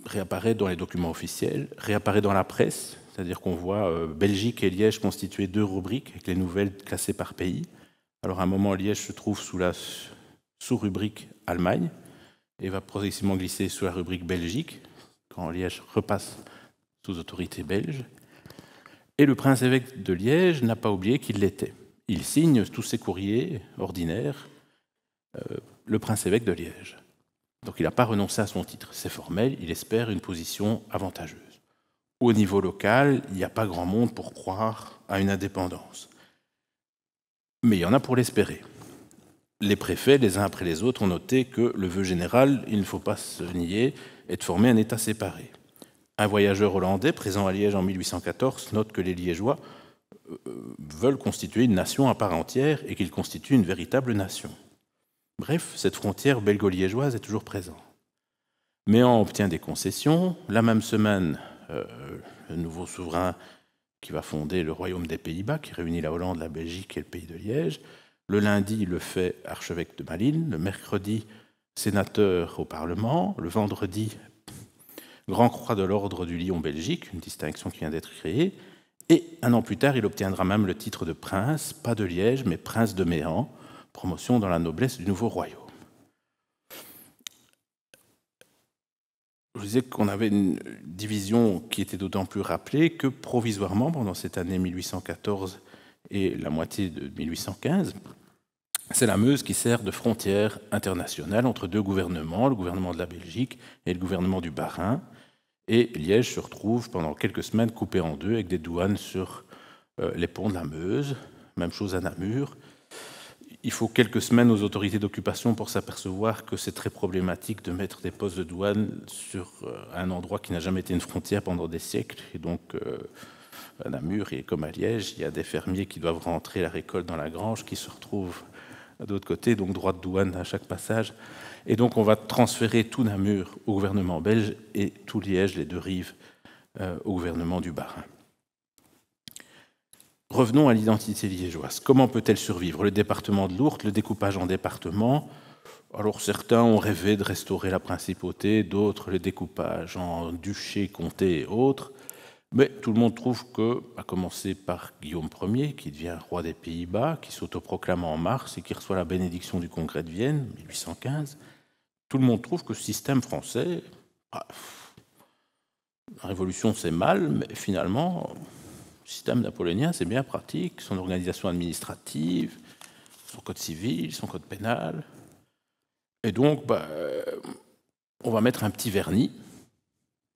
Speaker 2: réapparaît dans les documents officiels, réapparaît dans la presse, c'est-à-dire qu'on voit Belgique et Liège constituer deux rubriques avec les nouvelles classées par pays. Alors à un moment, Liège se trouve sous la sous-rubrique Allemagne et va progressivement glisser sous la rubrique Belgique, quand Liège repasse sous autorité belge. Et le prince-évêque de Liège n'a pas oublié qu'il l'était. Il signe tous ses courriers ordinaires, le prince-évêque de Liège. Donc il n'a pas renoncé à son titre. C'est formel, il espère une position avantageuse. Au niveau local, il n'y a pas grand monde pour croire à une indépendance. Mais il y en a pour l'espérer. Les préfets, les uns après les autres, ont noté que le vœu général, il ne faut pas se nier, est de former un État séparé. Un voyageur hollandais présent à Liège en 1814 note que les Liégeois veulent constituer une nation à part entière et qu'ils constituent une véritable nation. Bref, cette frontière belgo-liégeoise est toujours présente. Méan obtient des concessions. La même semaine, le nouveau souverain qui va fonder le Royaume des Pays-Bas, qui réunit la Hollande, la Belgique et le pays de Liège. Le lundi, il le fait archevêque de Malines. Le mercredi, sénateur au Parlement. Le vendredi, Grand Croix de l'Ordre du Lion Belgique, une distinction qui vient d'être créée. Et un an plus tard, il obtiendra même le titre de prince, pas de Liège, mais prince de Méan, promotion dans la noblesse du nouveau royaume. Je vous disais qu'on avait une division qui était d'autant plus rappelée que provisoirement, pendant cette année 1814 et la moitié de 1815, c'est la Meuse qui sert de frontière internationale entre deux gouvernements, le gouvernement de la Belgique et le gouvernement du Bas-Rhin. Et Liège se retrouve pendant quelques semaines coupé en deux avec des douanes sur les ponts de la Meuse. Même chose à Namur. Il faut quelques semaines aux autorités d'occupation pour s'apercevoir que c'est très problématique de mettre des postes de douane sur un endroit qui n'a jamais été une frontière pendant des siècles. Et donc, à Namur, et comme à Liège, il y a des fermiers qui doivent rentrer la récolte dans la grange, qui se retrouvent de l'autre côté, donc droit de douane à chaque passage. Et donc, on va transférer tout Namur au gouvernement belge et tout Liège, les deux rives, au gouvernement du Bas-Rhin. Revenons à l'identité liégeoise. Comment peut-elle survivre ? Le département de l'Ourthe, le découpage en départements. Alors certains ont rêvé de restaurer la principauté, d'autres le découpage en duché, comté et autres. Mais tout le monde trouve que, à commencer par Guillaume Ier, qui devient roi des Pays-Bas, qui s'autoproclame en mars et qui reçoit la bénédiction du Congrès de Vienne, 1815, tout le monde trouve que ce système français, la Révolution c'est mal, mais finalement, le système napoléonien c'est bien pratique, son organisation administrative, son code civil, son code pénal. Et donc, on va mettre un petit vernis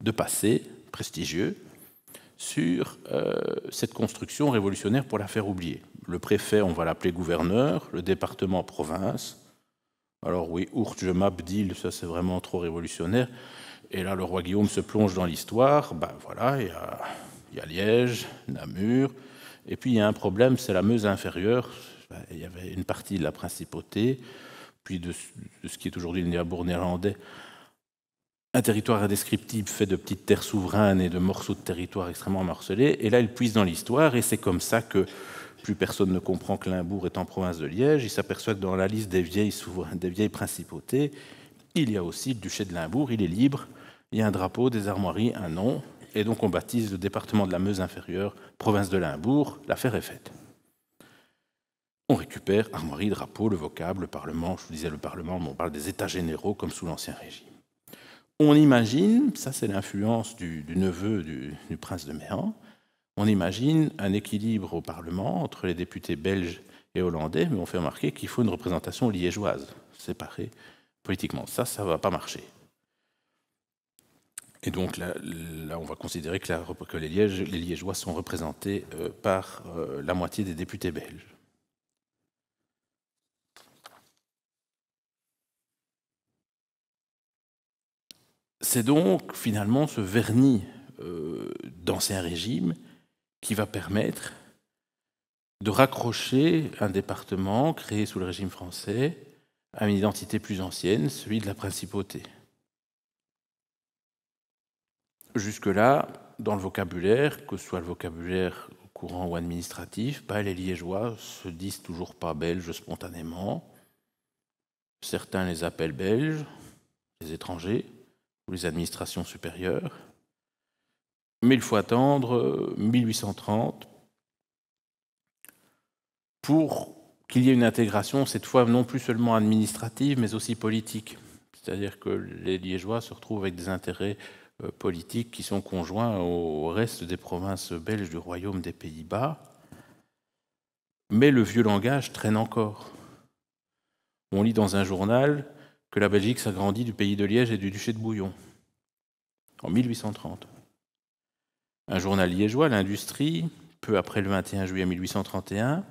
Speaker 2: de passé prestigieux sur cette construction révolutionnaire pour la faire oublier. Le préfet, on va l'appeler gouverneur, le département province. Alors oui, Urge Mabdil, ça c'est vraiment trop révolutionnaire. Et là, le roi Guillaume se plonge dans l'histoire. Voilà, il y a Liège, Namur, et puis il y a un problème, c'est la Meuse inférieure. Il y avait une partie de la principauté, puis de ce qui est aujourd'hui le Néabour néerlandais, un territoire indescriptible fait de petites terres souveraines et de morceaux de territoire extrêmement morcelés. Et là, il puise dans l'histoire, et c'est comme ça que plus personne ne comprend que Limbourg est en province de Liège. Il s'aperçoit que dans la liste des vieilles principautés, il y a aussi le duché de Limbourg, il est libre, il y a un drapeau, des armoiries, un nom, et donc on baptise le département de la Meuse inférieure, province de Limbourg, l'affaire est faite. On récupère armoirie, drapeau, le vocable, le Parlement, je vous disais le Parlement, mais on parle des États généraux comme sous l'Ancien Régime. On imagine, ça c'est l'influence du neveu du prince de Méhan, on imagine un équilibre au Parlement entre les députés belges et hollandais, mais on fait remarquer qu'il faut une représentation liégeoise, séparée politiquement. Ça ne va pas marcher. Et donc là on va considérer que les Liégeois sont représentés par la moitié des députés belges. C'est donc finalement ce vernis d'Ancien Régime qui va permettre de raccrocher un département créé sous le régime français à une identité plus ancienne, celui de la principauté. Jusque-là, dans le vocabulaire, que ce soit le vocabulaire courant ou administratif, les Liégeois se disent toujours pas belges spontanément. Certains les appellent belges, les étrangers, ou les administrations supérieures. Mais il faut attendre 1830 pour qu'il y ait une intégration, cette fois non plus seulement administrative, mais aussi politique. C'est-à-dire que les Liégeois se retrouvent avec des intérêts politiques qui sont conjoints au reste des provinces belges du Royaume des Pays-Bas. Mais le vieux langage traîne encore. On lit dans un journal que la Belgique s'agrandit du pays de Liège et du duché de Bouillon, en 1830. Un journal liégeois, l'Industrie, peu après le 21 juillet 1831,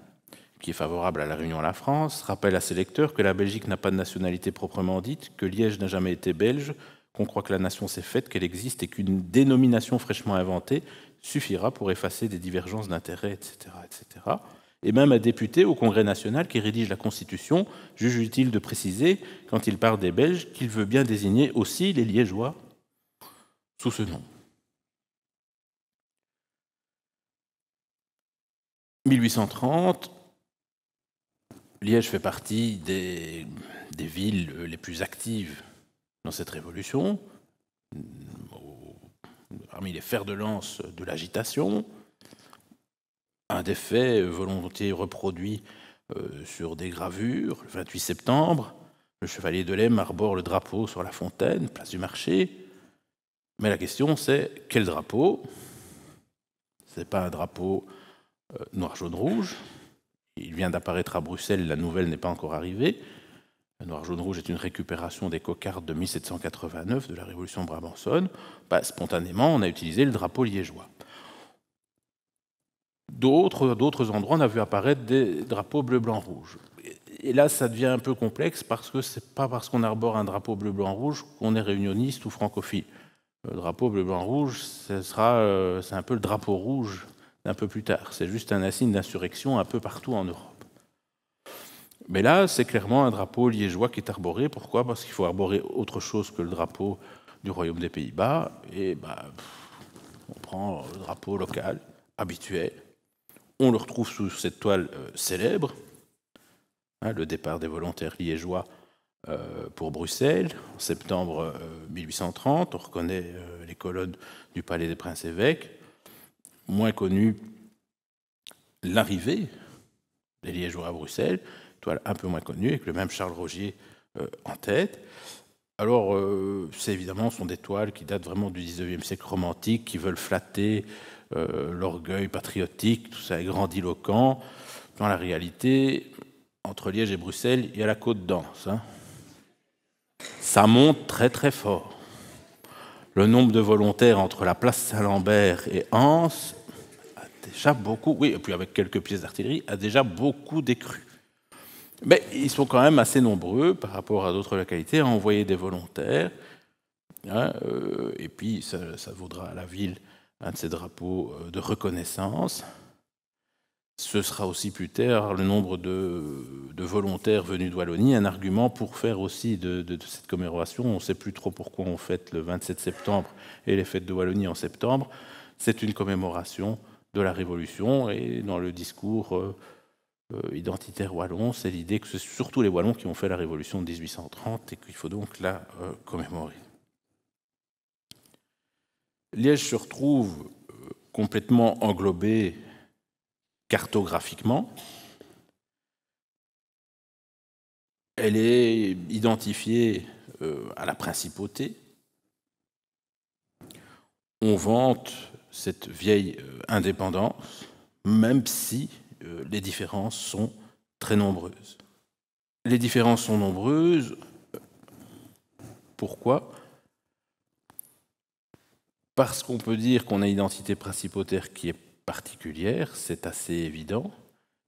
Speaker 2: qui est favorable à la réunion à la France, rappelle à ses lecteurs que la Belgique n'a pas de nationalité proprement dite, que Liège n'a jamais été belge, qu'on croit que la nation s'est faite, qu'elle existe et qu'une dénomination fraîchement inventée suffira pour effacer des divergences d'intérêts, etc., etc. Et même un député au Congrès national qui rédige la Constitution juge utile de préciser, quand il parle des Belges, qu'il veut bien désigner aussi les Liégeois sous ce nom. 1830, Liège fait partie des villes les plus actives dans cette révolution, parmi les fers de lance de l'agitation. Un des faits volontiers reproduit sur des gravures, le 28 septembre, le chevalier de Lem arbore le drapeau sur la fontaine, place du marché. Mais la question c'est, quel drapeau ? Ce n'est pas un drapeau noir, jaune, rouge. Il vient d'apparaître à Bruxelles, la nouvelle n'est pas encore arrivée. Le noir, jaune, rouge est une récupération des cocardes de 1789 de la Révolution brabançonne. Spontanément, on a utilisé le drapeau liégeois. D'autres endroits, on a vu apparaître des drapeaux bleu, blanc, rouge. Et là, ça devient un peu complexe parce que ce n'est pas parce qu'on arbore un drapeau bleu, blanc, rouge qu'on est réunioniste ou francophile. Le drapeau bleu, blanc, rouge, c'est un peu le drapeau rouge d'un peu plus tard. C'est juste un signe d'insurrection un peu partout en Europe. Mais là, c'est clairement un drapeau liégeois qui est arboré. Pourquoi ? Parce qu'il faut arborer autre chose que le drapeau du Royaume des Pays-Bas. Et on prend le drapeau local, habituel. On le retrouve sous cette toile célèbre, le départ des volontaires liégeois pour Bruxelles, en septembre 1830. On reconnaît les colonnes du Palais des Princes-Évêques. Moins connu, l'arrivée des Liégeois à Bruxelles, toile un peu moins connue, avec le même Charles Rogier en tête. Alors, c'est évidemment, sont des toiles qui datent vraiment du XIXe siècle romantique, qui veulent flatter l'orgueil patriotique, tout ça est grandiloquent. Dans la réalité, entre Liège et Bruxelles, il y a la côte d'Anse. Ça monte très très fort. Le nombre de volontaires entre la place Saint-Lambert et Anse a déjà beaucoup, oui, et puis avec quelques pièces d'artillerie, a déjà beaucoup décru. Mais ils sont quand même assez nombreux par rapport à d'autres localités à envoyer des volontaires. Hein, et puis ça vaudra à la ville un de ces drapeaux de reconnaissance. Ce sera aussi plus tard le nombre de volontaires venus de Wallonie, un argument pour faire aussi de cette commémoration. On ne sait plus trop pourquoi on fête le 27 septembre et les fêtes de Wallonie en septembre. C'est une commémoration de la Révolution, et dans le discours identitaire wallon, c'est l'idée que c'est surtout les Wallons qui ont fait la Révolution de 1830 et qu'il faut donc la commémorer. Liège se retrouve complètement englobée cartographiquement. Elle est identifiée à la principauté. On vante cette vieille indépendance, même si les différences sont très nombreuses. Les différences sont nombreuses. Pourquoi ? Parce qu'on peut dire qu'on a une identité principautaire qui est particulière, c'est assez évident,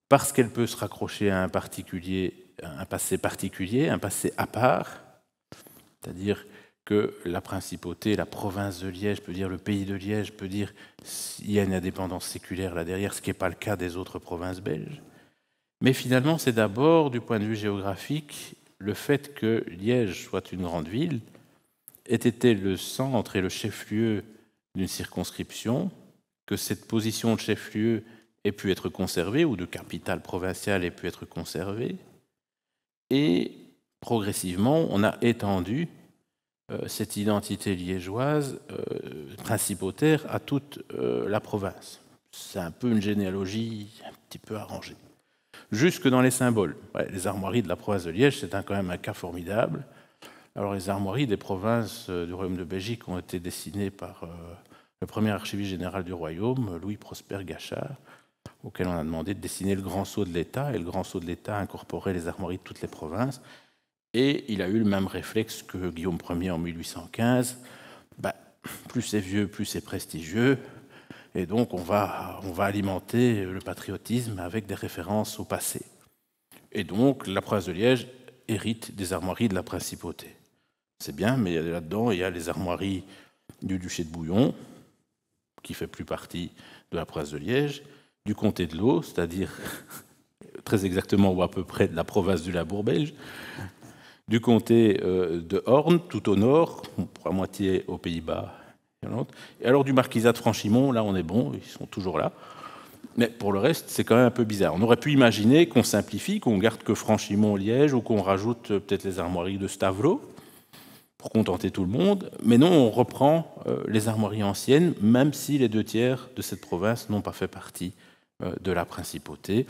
Speaker 2: parce qu'elle peut se raccrocher à un passé particulier, un passé à part, c'est-à-dire que la principauté, la province de Liège, peut dire le pays de Liège, peut dire qu'il y a une indépendance séculaire là derrière, ce qui n'est pas le cas des autres provinces belges. Mais finalement, c'est d'abord, du point de vue géographique, le fait que Liège soit une grande ville ait été le centre et le chef-lieu d'une circonscription, que cette position de chef-lieu ait pu être conservée, ou de capitale provinciale ait pu être conservée, et progressivement, on a étendu cette identité liégeoise principautaire à toute la province. C'est un peu une généalogie un petit peu arrangée. Jusque dans les symboles. Ouais, les armoiries de la province de Liège, c'est quand même un cas formidable. Alors, les armoiries des provinces du Royaume de Belgique ont été dessinées par le premier archiviste général du Royaume, Louis-Prosper Gachard, auquel on a demandé de dessiner le grand sceau de l'État. Et le grand sceau de l'État incorporait les armoiries de toutes les provinces. Et il a eu le même réflexe que Guillaume Ier en 1815. Plus c'est vieux, plus c'est prestigieux. Et donc, on va alimenter le patriotisme avec des références au passé. Et donc, la province de Liège hérite des armoiries de la principauté. C'est bien, mais là-dedans, il y a les armoiries du duché de Bouillon, qui fait plus partie de la province de Liège, du comté de l'Eau, c'est-à-dire très exactement ou à peu près de la province du Labourd belge, du comté de Horn, tout au nord, pour la moitié aux Pays-Bas. Et alors du marquisat de Franchimont, là on est bon, ils sont toujours là. Mais pour le reste, c'est quand même un peu bizarre. On aurait pu imaginer qu'on simplifie, qu'on garde que Franchimont-Liège, ou qu'on rajoute peut-être les armoiries de Stavelot, pour contenter tout le monde. Mais non, on reprend les armoiries anciennes, même si les 2/3 de cette province n'ont pas fait partie de la principauté.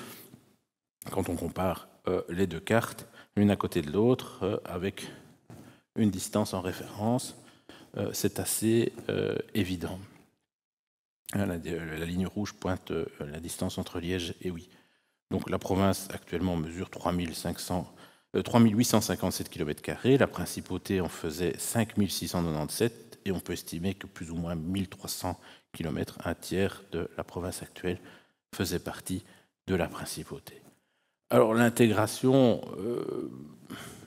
Speaker 2: Quand on compare les deux cartes, l'une à côté de l'autre, avec une distance en référence, c'est assez évident. La ligne rouge pointe la distance entre Liège et Oui. Donc la province actuellement mesure 3857 km², la principauté en faisait 5697, et on peut estimer que plus ou moins 1300 km, un tiers de la province actuelle, faisait partie de la principauté. Alors l'intégration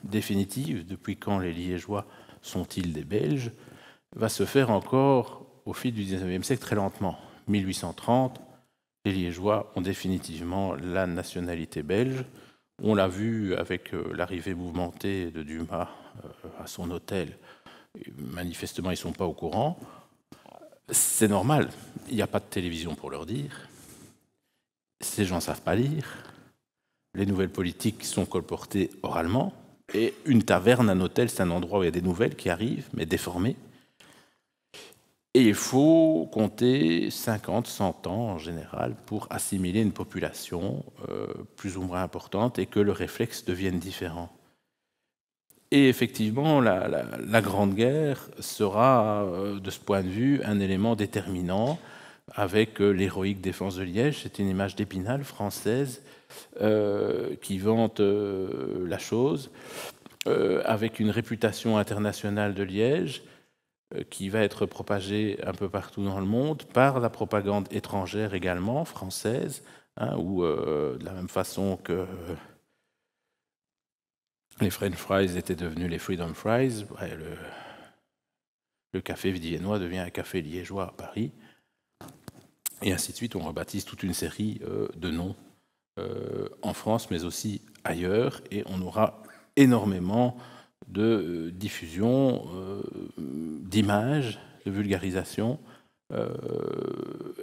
Speaker 2: définitive, depuis quand les Liégeois sont-ils des Belges, va se faire encore au fil du XIXe siècle très lentement. 1830, les Liégeois ont définitivement la nationalité belge. On l'a vu avec l'arrivée mouvementée de Dumas à son hôtel. Manifestement, ils ne sont pas au courant. C'est normal, il n'y a pas de télévision pour leur dire. Ces gens ne savent pas lire. Les nouvelles politiques sont colportées oralement. Et une taverne, un hôtel, c'est un endroit où il y a des nouvelles qui arrivent, mais déformées. Et il faut compter 50, 100 ans en général pour assimiler une population plus ou moins importante et que le réflexe devienne différent. Et effectivement, la Grande Guerre sera, de ce point de vue, un élément déterminant avec l'héroïque défense de Liège. C'est une image d'Épinal française qui vante la chose. avec une réputation internationale de Liège qui va être propagée un peu partout dans le monde par la propagande étrangère également, française, hein, où de la même façon que les French fries étaient devenus les Freedom Fries, ouais, le café viennois devient un café liégeois à Paris, et ainsi de suite. On rebaptise toute une série de noms en France, mais aussi ailleurs, et on aura énormément de diffusion, d'images, de vulgarisation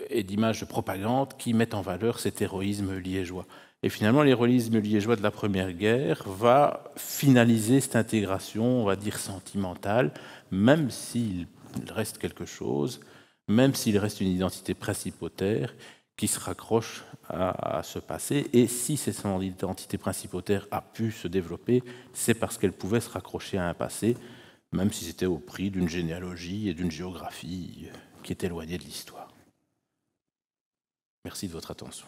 Speaker 2: et d'images de propagande qui mettent en valeur cet héroïsme liégeois. Et finalement, l'héroïsme liégeois de la Première Guerre va finaliser cette intégration, on va dire, sentimentale, même s'il reste quelque chose, même s'il reste une identité principautaire qui se raccroche à ce passé. Et si cette identité principautaire a pu se développer, c'est parce qu'elle pouvait se raccrocher à un passé, même si c'était au prix d'une généalogie et d'une géographie qui est éloignée de l'histoire. Merci de votre attention.